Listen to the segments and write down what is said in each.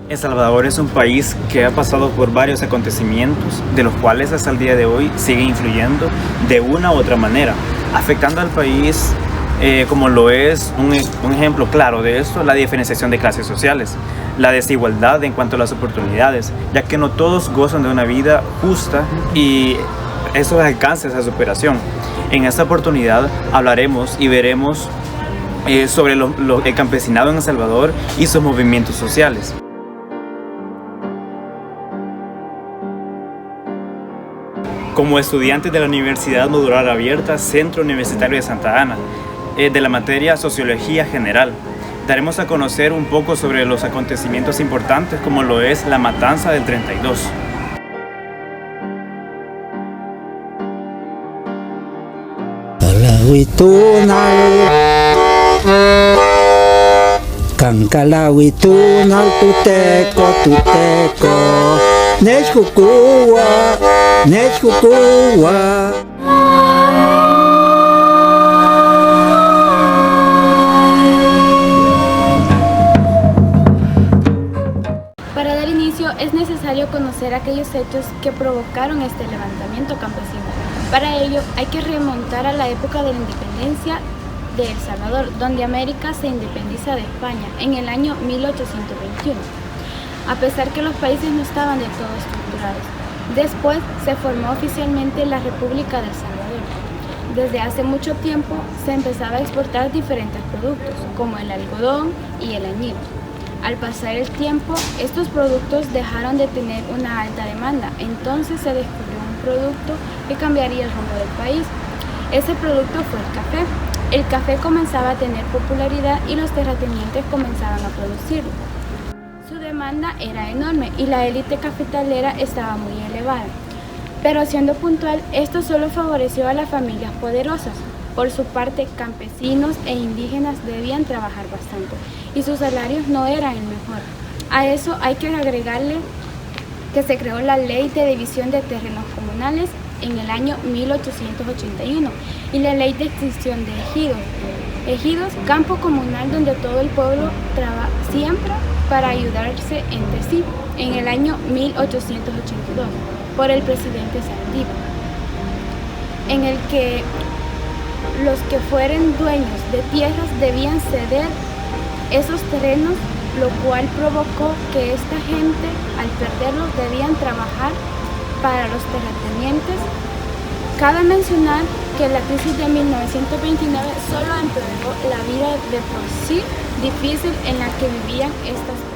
El Salvador es un país que ha pasado por varios acontecimientos, de los cuales hasta el día de hoy sigue influyendo de una u otra manera, afectando al país, como lo es un ejemplo claro de esto, la diferenciación de clases sociales, la desigualdad en cuanto a las oportunidades, ya que no todos gozan de una vida justa y eso alcanza esa superación. En esta oportunidad hablaremos y veremos sobre el campesinado en El Salvador y sus movimientos sociales. Como estudiantes de la Universidad Modular Abierta, Centro Universitario de Santa Ana, de la materia Sociología General, daremos a conocer un poco sobre los acontecimientos importantes como lo es la Matanza del 32. Kankalawitunal tuteko Nechkukuwa Para dar inicio es necesario conocer aquellos hechos que provocaron este levantamiento campesino. Para ello hay que remontar a la época de la independencia de El Salvador, donde América se independiza de España en el año 1821, a pesar que los países no estaban del todo estructurados. Después se formó oficialmente la República del Salvador. Desde hace mucho tiempo se empezaba a exportar diferentes productos, como el algodón y el añil. Al pasar el tiempo, estos productos dejaron de tener una alta demanda, entonces se descubrió un producto que cambiaría el rumbo del país. Ese producto fue el café. El café comenzaba a tener popularidad y los terratenientes comenzaban a producirlo. Su demanda era enorme y la élite cafetalera estaba muy elevada. Pero siendo puntual, esto solo favoreció a las familias poderosas. Por su parte, campesinos e indígenas debían trabajar bastante y sus salarios no eran el mejor. A eso hay que agregarle que se creó la Ley de División de Terrenos Comunales en el año 1881 y la Ley de Extinción de Ejidos. Ejidos, campo comunal donde todo el pueblo siembra para ayudarse entre sí, en el año 1882, por el presidente Saldívar, en el que los que fueran dueños de tierras debían ceder esos terrenos, lo cual provocó que esta gente, al perderlos, debían trabajar para los terratenientes. Cabe mencionar que la crisis de 1929 solo empeoró la vida de por sí difícil en la que vivían estas personas.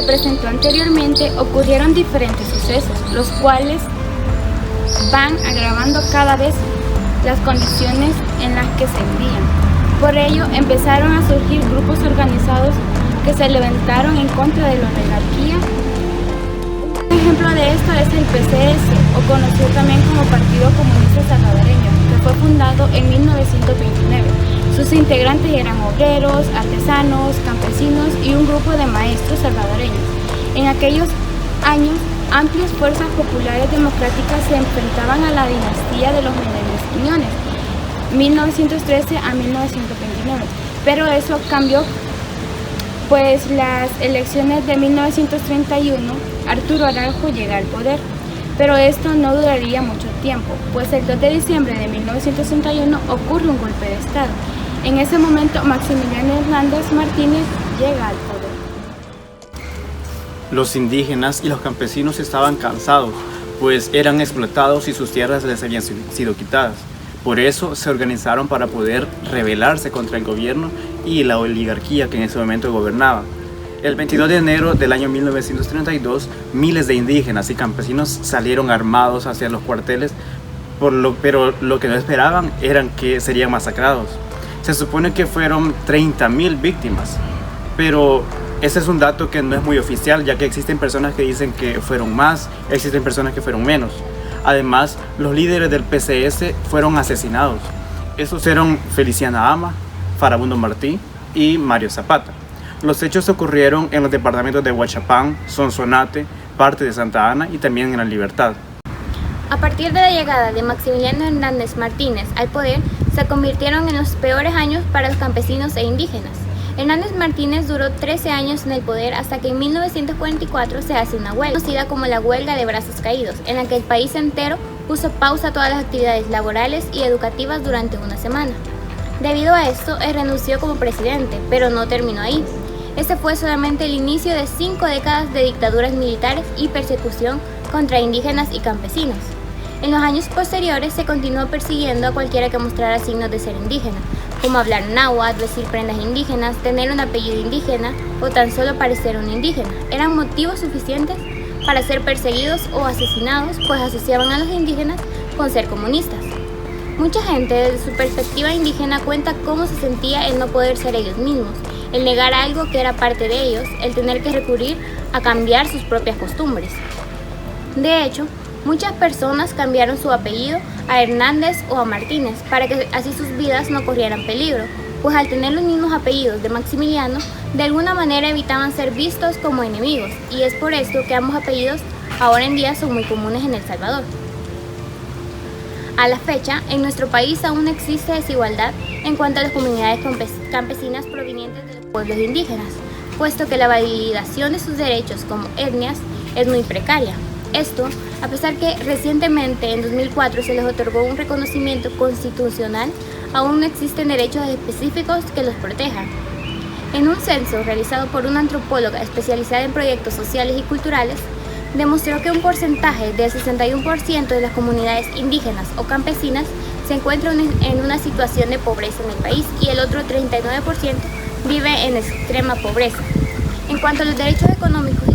Presentó anteriormente, ocurrieron diferentes sucesos, los cuales van agravando cada vez las condiciones en las que se vivían. Por ello, empezaron a surgir grupos organizados que se levantaron en contra de la oligarquía. Un ejemplo de esto es el PCS, o conocido también como Partido Comunista Salvadoreño, que fue fundado en 1929. Sus integrantes eran obreros, artesanos, campesinos y un grupo de maestros salvadoreños. En aquellos años, amplias fuerzas populares democráticas se enfrentaban a la dinastía de los Menéndez Quiñones, 1913 a 1929. Pero eso cambió, pues las elecciones de 1931, Arturo Araujo llega al poder. Pero esto no duraría mucho tiempo, pues el 2 de diciembre de 1961 ocurre un golpe de Estado. En ese momento, Maximiliano Hernández Martínez llega al poder. Los indígenas y los campesinos estaban cansados, pues eran explotados y sus tierras les habían sido quitadas. Por eso se organizaron para poder rebelarse contra el gobierno y la oligarquía que en ese momento gobernaba. El 22 de enero del año 1932, miles de indígenas y campesinos salieron armados hacia los cuarteles, pero lo que no esperaban eran que serían masacrados. Se supone que fueron 30.000 víctimas, pero ese es un dato que no es muy oficial, ya que existen personas que dicen que fueron más, existen personas que fueron menos. Además, los líderes del PCS fueron asesinados. Esos eran Feliciana Ama, Farabundo Martí y Mario Zapata. Los hechos ocurrieron en los departamentos de Huachapán, Sonsonate, parte de Santa Ana y también en La Libertad. A partir de la llegada de Maximiliano Hernández Martínez al poder, se convirtieron en los peores años para los campesinos e indígenas. Hernández Martínez duró 13 años en el poder hasta que en 1944 se hace una huelga, conocida como la Huelga de Brazos Caídos, en la que el país entero puso pausa a todas las actividades laborales y educativas durante una semana. Debido a esto, él renunció como presidente, pero no terminó ahí. Ese fue solamente el inicio de 5 décadas de dictaduras militares y persecución contra indígenas y campesinos. En los años posteriores se continuó persiguiendo a cualquiera que mostrara signos de ser indígena, como hablar náhuatl, vestir prendas indígenas, tener un apellido indígena o tan solo parecer un indígena. Eran motivos suficientes para ser perseguidos o asesinados, pues asociaban a los indígenas con ser comunistas. Mucha gente desde su perspectiva indígena cuenta cómo se sentía el no poder ser ellos mismos, el negar algo que era parte de ellos, el tener que recurrir a cambiar sus propias costumbres. De hecho, muchas personas cambiaron su apellido a Hernández o a Martínez para que así sus vidas no corrieran peligro, pues al tener los mismos apellidos de Maximiliano, de alguna manera evitaban ser vistos como enemigos, y es por esto que ambos apellidos ahora en día son muy comunes en El Salvador. A la fecha, en nuestro país aún existe desigualdad en cuanto a las comunidades campesinas provenientes de los pueblos indígenas, puesto que la validación de sus derechos como etnias es muy precaria. Esto, a pesar que recientemente, en 2004, se les otorgó un reconocimiento constitucional, aún no existen derechos específicos que los protejan. En un censo realizado por una antropóloga especializada en proyectos sociales y culturales, demostró que un porcentaje del 61% de las comunidades indígenas o campesinas se encuentran en una situación de pobreza en el país y el otro 39% vive en extrema pobreza. En cuanto a los derechos económicos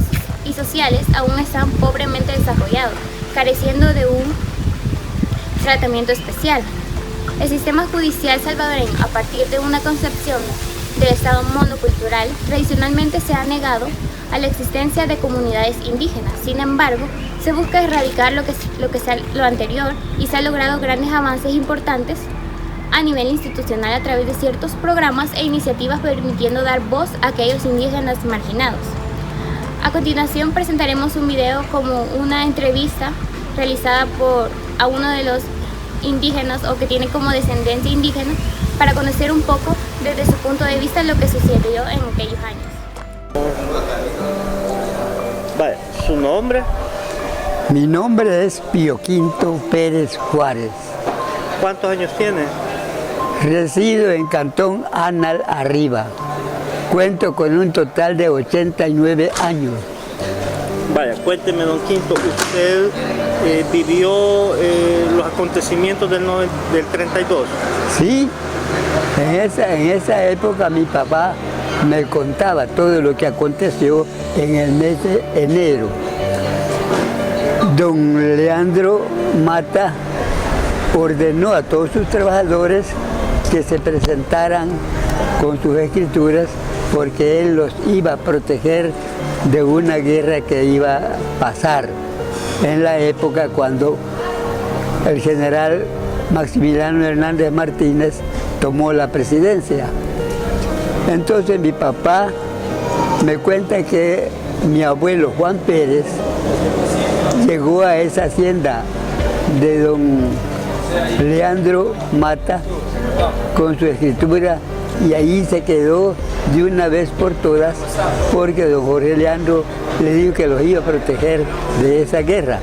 y sociales, aún están pobremente desarrollados, careciendo de un tratamiento especial. El sistema judicial salvadoreño, a partir de una concepción del Estado monocultural, tradicionalmente se ha negado a la existencia de comunidades indígenas. Sin embargo, se busca erradicar lo anterior y se han logrado grandes avances importantes a nivel institucional a través de ciertos programas e iniciativas permitiendo dar voz a aquellos indígenas marginados. A continuación presentaremos un video como una entrevista realizada a uno de los indígenas o que tiene como descendencia indígena para conocer un poco desde su punto de vista lo que sucedió en aquellos años. Vale, ¿su nombre? Mi nombre es Pío Quinto Pérez Juárez. ¿Cuántos años tiene? Resido en Cantón Anal Arriba. Cuento con un total de 89 años. Vaya, cuénteme, don Quinto, ¿usted vivió los acontecimientos del 32? Sí, en esa época mi papá me contaba todo lo que aconteció en el mes de enero. Don Leandro Mata ordenó a todos sus trabajadores que se presentaran con sus escrituras porque él los iba a proteger de una guerra que iba a pasar en la época cuando el general Maximiliano Hernández Martínez tomó la presidencia. Entonces mi papá me cuenta que mi abuelo Juan Pérez llegó a esa hacienda de don Leandro Mata con su escritura y ahí se quedó de una vez por todas porque don Jorge Leandro le dijo que los iba a proteger de esa guerra.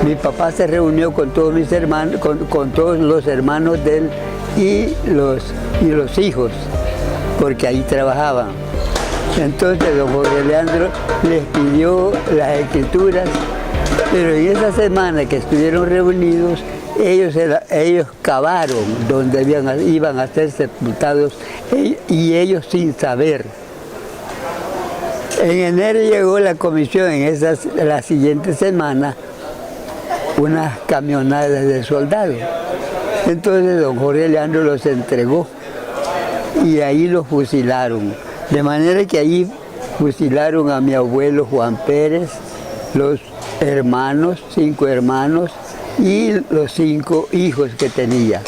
Mi papá se reunió con todos mis hermanos, con todos los hermanos de él y los hijos, porque ahí trabajaban. Entonces don Jorge Leandro les pidió las escrituras, pero en esa semana que estuvieron reunidos, ellos cavaron donde iban a ser sepultados y ellos sin saber. En enero llegó la comisión, la siguiente semana, unas camionadas de soldados. Entonces don Jorge Leandro los entregó y ahí los fusilaron. De manera que ahí fusilaron a mi abuelo Juan Pérez, los hermanos, 5 hermanos y los 5 hijos que tenía.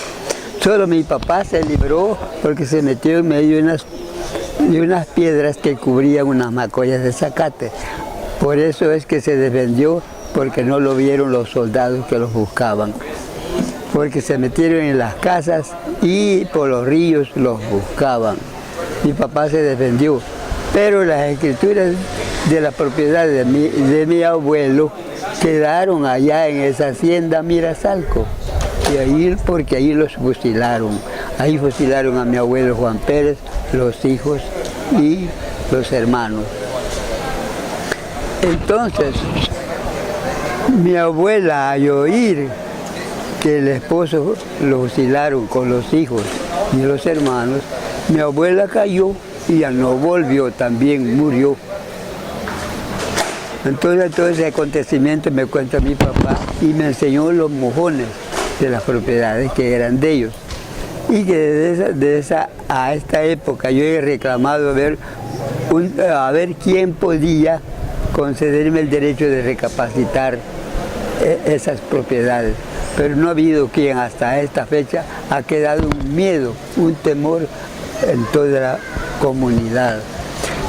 Solo mi papá se libró porque se metió en medio de unas piedras que cubrían unas macollas de zacate. Por eso es que se defendió, porque no lo vieron los soldados que los buscaban. Porque se metieron en las casas y por los ríos los buscaban. Mi papá se defendió, pero las escrituras de la propiedad de mi abuelo quedaron allá en esa hacienda Mirasalco, y ahí, porque ahí los fusilaron. Ahí fusilaron a mi abuelo Juan Pérez, los hijos y los hermanos. Entonces, mi abuela, al oír que el esposo lo fusilaron con los hijos y los hermanos, mi abuela cayó y ya no volvió, también murió. Entonces todo ese acontecimiento me cuenta mi papá y me enseñó los mojones de las propiedades que eran de ellos. Y que a esta época yo he reclamado a ver quién podía concederme el derecho de recapacitar esas propiedades. Pero no ha habido quien hasta esta fecha ha quedado un miedo, un temor en toda la comunidad.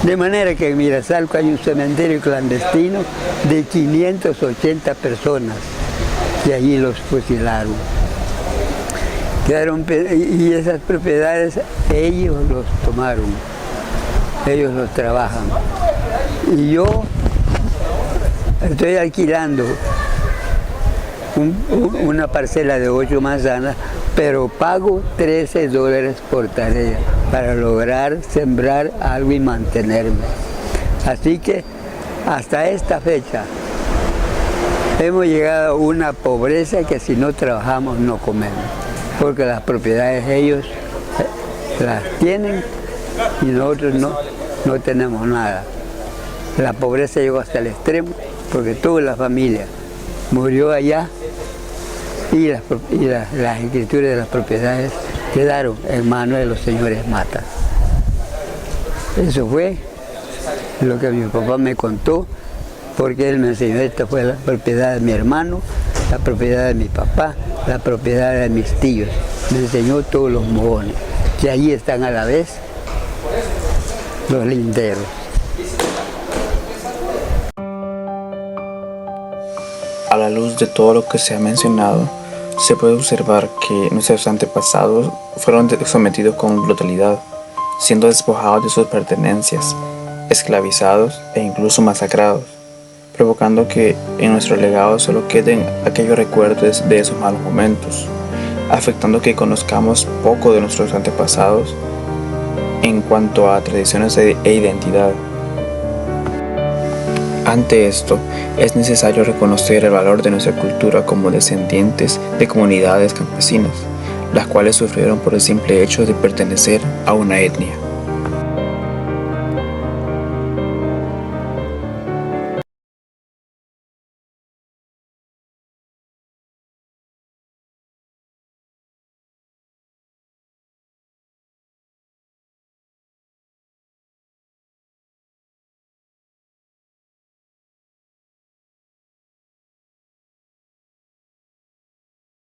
De manera que en Mirasalco hay un cementerio clandestino de 580 personas y allí los fusilaron. Y esas propiedades ellos los tomaron, ellos los trabajan. Y yo estoy alquilando una parcela de 8 manzanas, pero pago $13 por tarea para lograr sembrar algo y mantenerme. Así que hasta esta fecha hemos llegado a una pobreza que si no trabajamos no comemos, porque las propiedades ellos las tienen y nosotros no tenemos nada. La pobreza llegó hasta el extremo porque toda la familia murió allá y las escrituras de las propiedades quedaron en manos de los señores Mata. Eso fue lo que mi papá me contó, porque él me enseñó: esta fue la propiedad de mi hermano, la propiedad de mi papá, la propiedad de mis tíos. Me enseñó todos los mojones, que allí están a la vez los linderos. A la luz de todo lo que se ha mencionado, se puede observar que nuestros antepasados fueron sometidos con brutalidad, siendo despojados de sus pertenencias, esclavizados e incluso masacrados, provocando que en nuestro legado solo queden aquellos recuerdos de esos malos momentos, afectando que conozcamos poco de nuestros antepasados en cuanto a tradiciones e identidad. Ante esto, es necesario reconocer el valor de nuestra cultura como descendientes de comunidades campesinas, las cuales sufrieron por el simple hecho de pertenecer a una etnia.